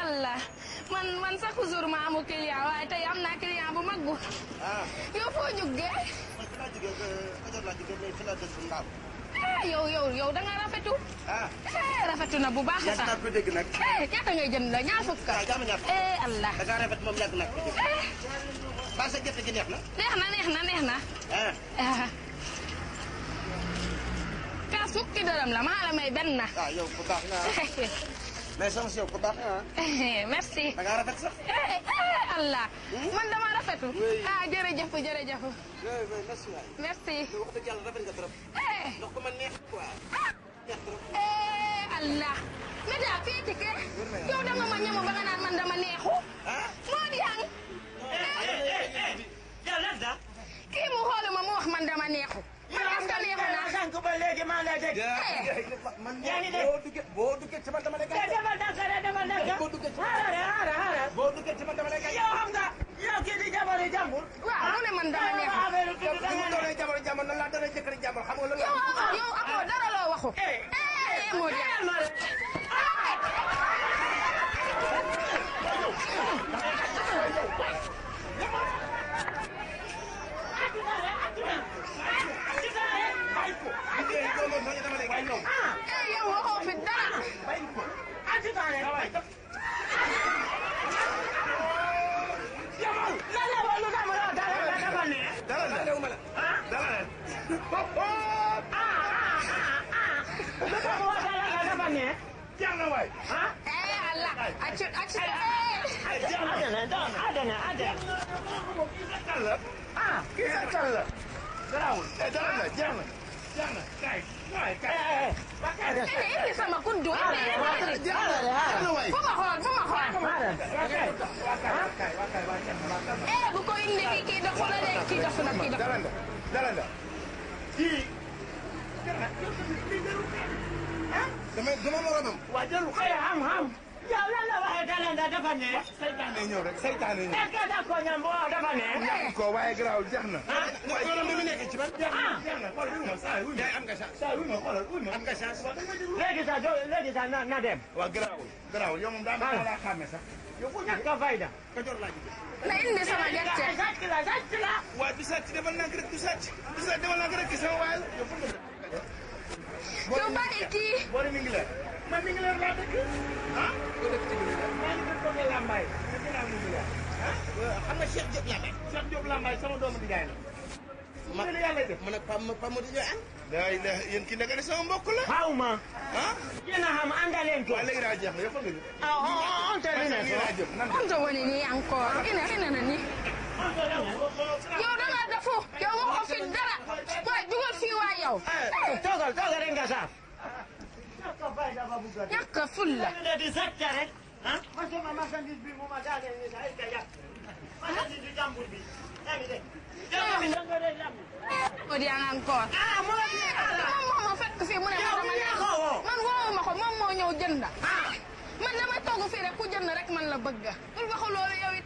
Allah man chaque jour ma amu client waaye tey am naa client bu mag bu. yow foo jógee. man fi laa jógee Kajoor laa jógee mais fi laa dëkk Ndao. yow da nga rafetu. rafetu na bu baax sax. yàgg naa ko dégg nag. ñaata ngay jënd la ñaar fukk. waaw jàmm ñaar Allah. da ngaa rafet moom yàgg naa ko dégg. parce que gerte gi neex na. neex na. kaas fukki dërëm la maa la may benn. yow ku baax nga mais sama si yow ku baax nga merci. da ngaa rafet sax. Allah man dama rafetu. jërëjëf. merci waay. merci. wax dëgg yàlla rafet nga trop. ndox ko man neex quoi. neex trop. Allah. Média fii ci kër. yow danga ma ñëw ba nga naan man dama neexu. moo di yang. kii mu xooluma mu wax man dama neexu. man est-ce que neexu naa. sànq ba léegi maa ngi lay dégg. man yaa ngi dégg boo duggee ci man dama lay gàncax. demal ndànk. boo duggee ci xaaral. boo duggee ci man dama lay gàncax. yow xam nga yow kii di jabar yi jàmbur. waaw mu ne man dama neexu. yow mu doonee jabar jàmbur nan laa doonee jëkkër jàmbur xam nga loolu. yow amoo dara loo waxu. moo di yang. yow waxoo fi dara. Allah accu. Ini sama kundu ini. Fu ma xool. Bu ko indi kii dafa la de kii dafa na kii dafa. Dalanda. Kii. dama moromam. waa jëlu xëy xam. yow lan la waxee dalanda dafa ne. saytaane ñëw rek saytaane ñëw. est-ce que da ko ñam boo dafa ne. ñàkk ko waaye garaawul jeex na. waaye bi mu nekk ci man. jeex na xool wuy ma saa wuy ma am nga chance. saa wuy ma xoolal wuy ma am nga chance. léegi sax na dem. waaw garaawul yow moom daa ma laa xàmme sax. yow ku ñàkk a fayda. Kajoor laa jógee. Na indi sama gerte. sàcc la. waaw du sàcc defal naa rek du sàcc. defal naa rek sama waay la. yow fu mu nekk. yow bàyyi kii. boori mi ngi leer. man mi ngi leer laa dëkk. ko dëkk ci biir leer. maa ngi dëkk côté Lambaye. xam nga Cheikh Diop Lambaye. Cheikh Diop Lambaye sama doomu di jaay la. ma ne yàlla def man ak Pam Modou ñooy ànd. yéen kii nag ne sama mbokk la. xaw ma. yéen a xam àndaleen ko. waaw léegi daa jeex na yow fan nga jóg. on termine ko. Onto woni ni encore. Ina na ni. Yow da nga defu. Yow waxoo fi dara. Waay dugal fii waay yow. toogal rek nga saaf. ñàkk a fulla. di sàcc rek. ma sama marchandise bi mu ma daaneel ni sax est-ce que yàq. marchandise bi jàmbur bi. yaa ngi dégg. jàmbur bi nga dee jàmbur. moo di yang encore. moom moo fekk fii mu ne man woowuma ko moom moo ñëw jënd. man dama togg fii rek ku jënd rek man la bëgg. bul waxu loolu yow it.